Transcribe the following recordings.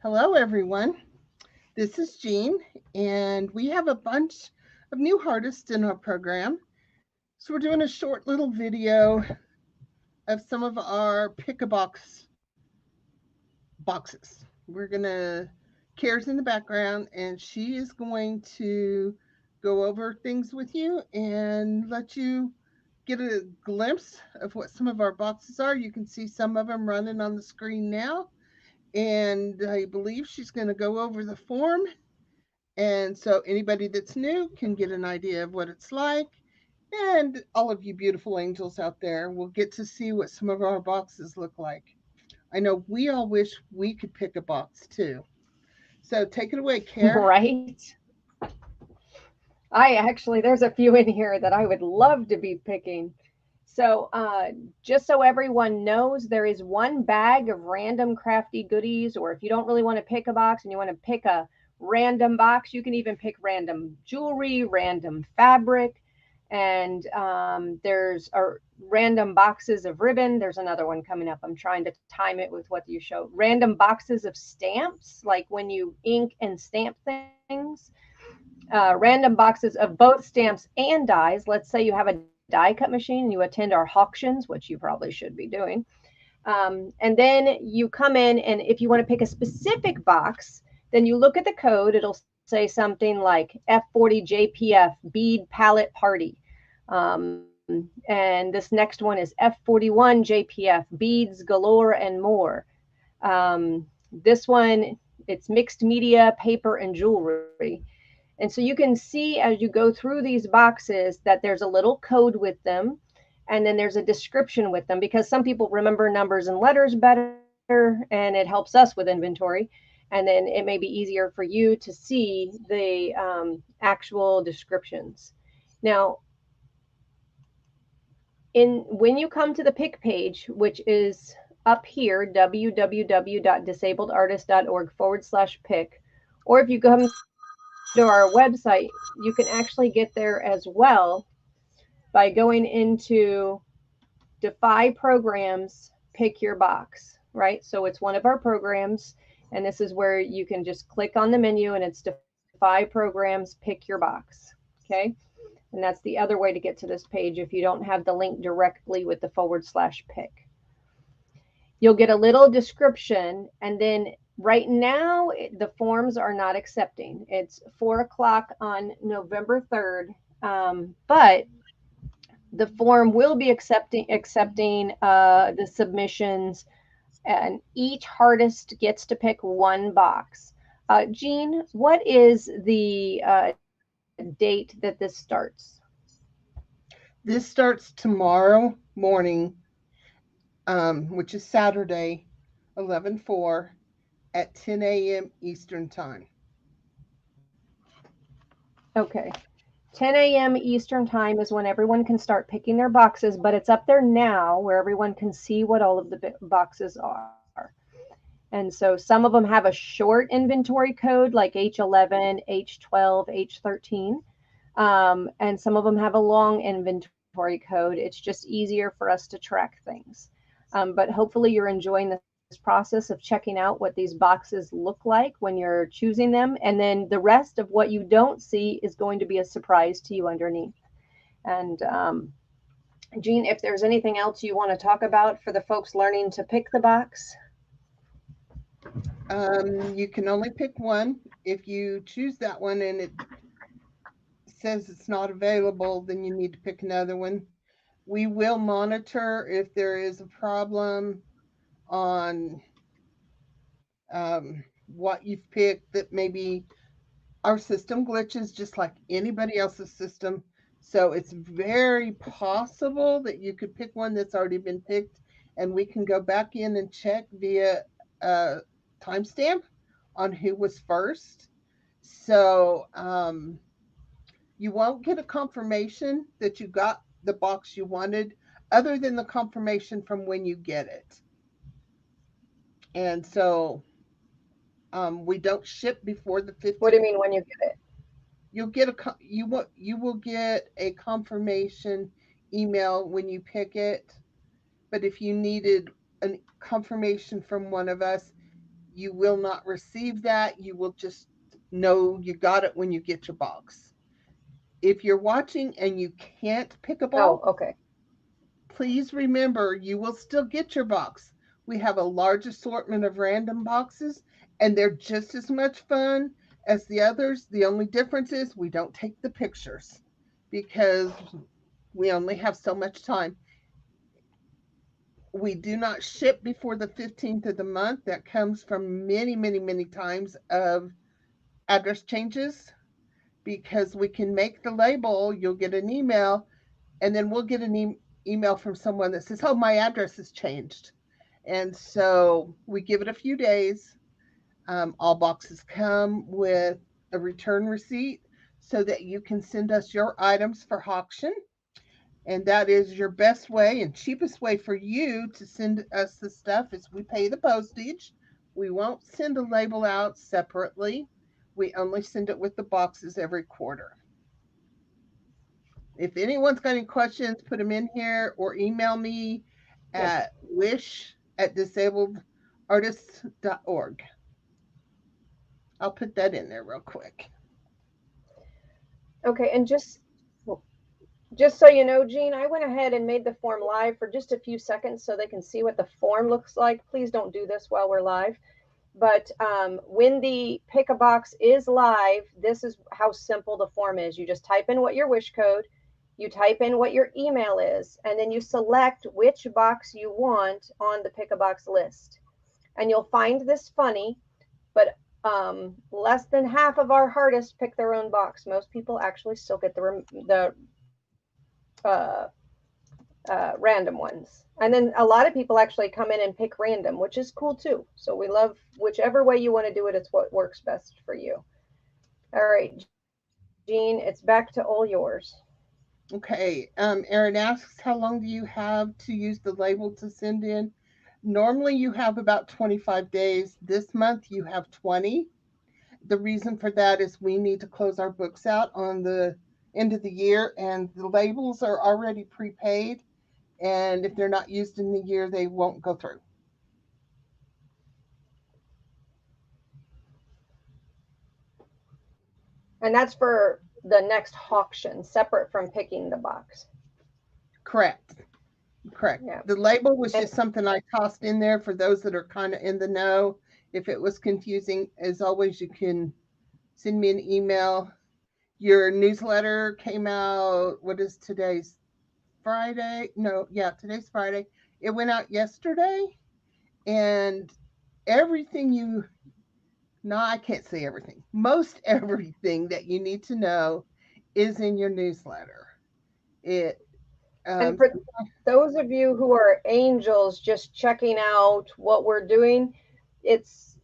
Hello, everyone. This is Jean, and we have a bunch of new artists in our program. So, we're doing a short little video of some of our pick a box boxes. We're going to, Kara's in the background, and she is going to go over things with you and let you get a glimpse of what some of our boxes are. You can see some of them running on the screen now. And I believe she's going to go over the form. And so anybody that's new can get an idea of what it's like. And all of you beautiful angels out there will get to see what some of our boxes look like. I know we all wish we could pick a box too. So take it away, Care. Right? There's a few in here that I would love to be picking. So, just so everyone knows, there is one bag of random crafty goodies, or if you don't really want to pick a box and you want to pick a random box, you can even pick random jewelry, random fabric, and there's random boxes of ribbon. There's another one coming up. I'm trying to time it with what you show. Random boxes of stamps, like when you ink and stamp things. Random boxes of both stamps and dies. Let's say you have a die cut machine and you attend our auctions, which you probably should be doing. And then you come in, and if you want to pick a specific box, then you look at the code. It'll say something like F40JPF bead palette party. And this next one is F41JPF beads galore and more. This one, it's mixed media, paper, and jewelry. And so you can see as you go through these boxes that there's a little code with them, and then there's a description with them, because some people remember numbers and letters better, and it helps us with inventory. And then it may be easier for you to see the actual descriptions. Now, when you come to the pick page, which is up here, www.disabledartist.org/pick, or if you come to our website, you can actually get there as well by going into dAFi programs, pick your box, right? So it's one of our programs, and this is where you can just click on the menu, and it's dAFi programs, pick your box, okay? And that's the other way to get to this page if you don't have the link directly with the /pick. You'll get a little description, and then right now the forms are not accepting. It's 4 o'clock on November 3rd, but the form will be accepting the submissions, and each artist gets to pick one box. Jean, what is the date that this starts? This starts tomorrow morning, which is Saturday, 11/4 at 10 a.m. Eastern Time. Okay. 10 a.m. Eastern time is when everyone can start picking their boxes, but it's up there now where everyone can see what all of the boxes are. And so some of them have a short inventory code like H11, H12, H13. And some of them have a long inventory code. It's just easier for us to track things. But hopefully you're enjoying this process of checking out what these boxes look like when you're choosing them. And then the rest of what you don't see is going to be a surprise to you underneath. And Jean, if there's anything else you want to talk about for the folks learning to pick the box. You can only pick one. If you choose that one and it says it's not available, then you need to pick another one. We will monitor if there is a problem on what you've picked, that maybe our system glitches just like anybody else's system. So it's very possible that you could pick one that's already been picked, and we can go back in and check via a timestamp on who was first. So you won't get a confirmation that you got the box you wanted other than the confirmation from when you get it. And so we don't ship before the What do 15th. you mean when you get it? You will get a confirmation email when you pick it. But if you needed a confirmation from one of us, you will not receive that. You will just know you got it when you get your box. If you're watching and you can't pick a Oh, box, okay. please remember you will still get your box. We have a large assortment of random boxes, and they're just as much fun as the others. The only difference is we don't take the pictures because we only have so much time. We do not ship before the 15th of the month. That comes from many, many, many times of address changes because we can make the label. You'll get an email, and then we'll get an email from someone that says, "Oh, my address has changed." And so we give it a few days. All boxes come with a return receipt so that you can send us your items for auction. And that is your best way and cheapest way for you to send us the stuff is we pay the postage. We won't send a label out separately. We only send it with the boxes every quarter. If anyone's got any questions, put them in here or email me Yes. at wish@disabledartists.org. I'll put that in there real quick. Okay, and just so you know, Jean, I went ahead and made the form live for just a few seconds so they can see what the form looks like. Please don't do this while we're live. But when the pick a box is live, this is how simple the form is. You just type in what your wish code, you type in what your email is, and then you select which box you want on the pick a box list. And you'll find this funny, but less than half of our Hartists pick their own box. Most people actually still get the uh, random ones. And then a lot of people actually come in and pick random, which is cool too. So we love whichever way you want to do it, it's what works best for you. All right, Jean, it's back to all yours. Okay. Erin asks, how long do you have to use the label to send in? Normally, you have about 25 days. This month, you have 20. The reason for that is we need to close our books out on the end of the year, and the labels are already prepaid. And if they're not used in the year, they won't go through. And that's for the next auction, separate from picking the box. Correct. Correct. Yeah. The label was And just something I tossed in there for those that are kind of in the know. If it was confusing, as always, you can send me an email. Your newsletter came out. What is today's Friday? No, yeah, today's Friday. It went out yesterday, and everything you, no, I can't say everything. Most everything that you need to know is in your newsletter. It, and um, for those of you who are angels just checking out what we're doing, it's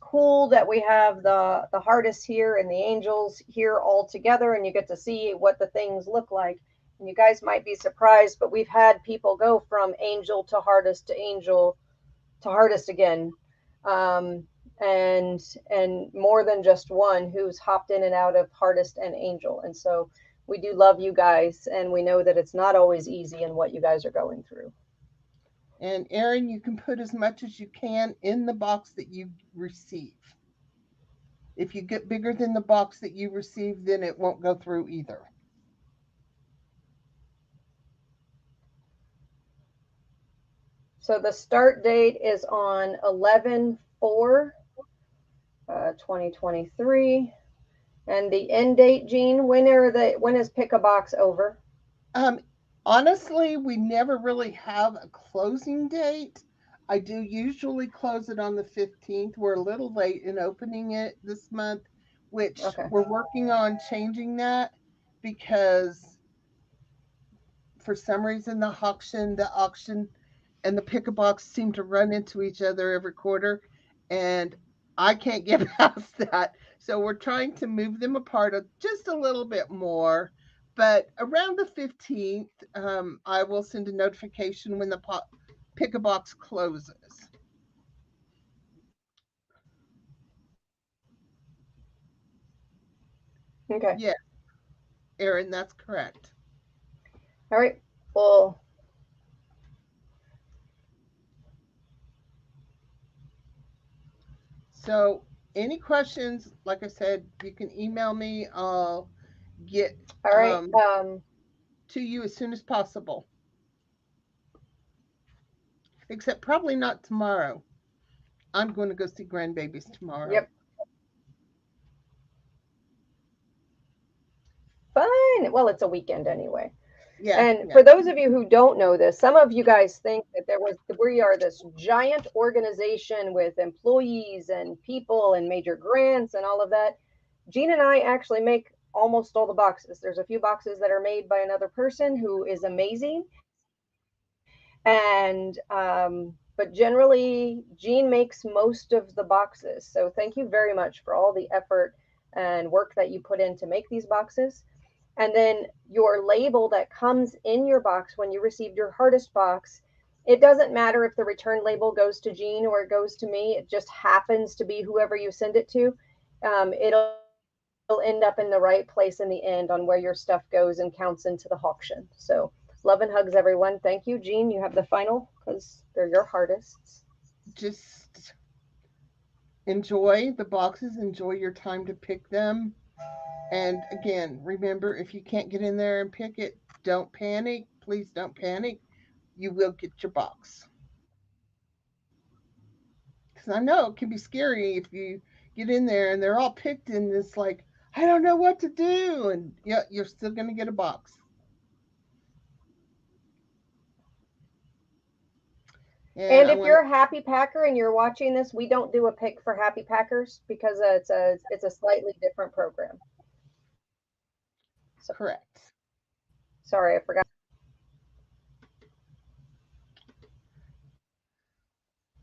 cool that we have the Hartists here and the angels here all together, and you get to see what the things look like. And you guys might be surprised, but we've had people go from angel to Hartist to angel to Hartist again, um, and more than just one who's hopped in and out of Hartist and angel. And so we do love you guys, and we know that it's not always easy in what you guys are going through. and Erin, you can put as much as you can in the box that you receive. If you get bigger than the box that you receive, then it won't go through either. So the start date is on 11/4, 2023. And the end date, Jean, when is pick a box over? Um, Honestly, we never really have a closing date. I do usually close it on the 15th. We're a little late in opening it this month, which Okay. we're working on changing that because for some reason the auction and the pick a box seem to run into each other every quarter, and I can't get past that. So we're trying to move them apart just a little bit more. But around the 15th, I will send a notification when the pick a box closes. Okay. Yes, Erin, that's correct. All right. Well, So, any questions, like I said, you can email me. I'll get All right. to you as soon as possible, except probably not tomorrow. I'm going to go see grandbabies tomorrow. Yep. Fun. Well, it's a weekend anyway. Yeah, And yeah. for those of you who don't know this, some of you guys think that we are this giant organization with employees and people and major grants and all of that. Jean and I actually make almost all the boxes. There's a few boxes that are made by another person who is amazing. And but generally Jean makes most of the boxes. So thank you very much for all the effort and work that you put in to make these boxes. And then your label that comes in your box when you received your Hartist box, it doesn't matter if the return label goes to Jean or it goes to me. It just happens to be whoever you send it to. It'll end up in the right place in the end on where your stuff goes and counts into the auction. So love and hugs, everyone. Thank you, Jean. You have the final because they're your Hartists. Just enjoy the boxes, enjoy your time to pick them. And again, remember, if you can't get in there and pick it, don't panic. Please don't panic. You will get your box. Because I know it can be scary if you get in there and they're all picked and it's like, I don't know what to do. And yeah, you're still going to get a box. And And I if want you're a happy packer and you're watching this, we don't do a pick for happy packers because it's a slightly different program. So, correct. sorry, I forgot.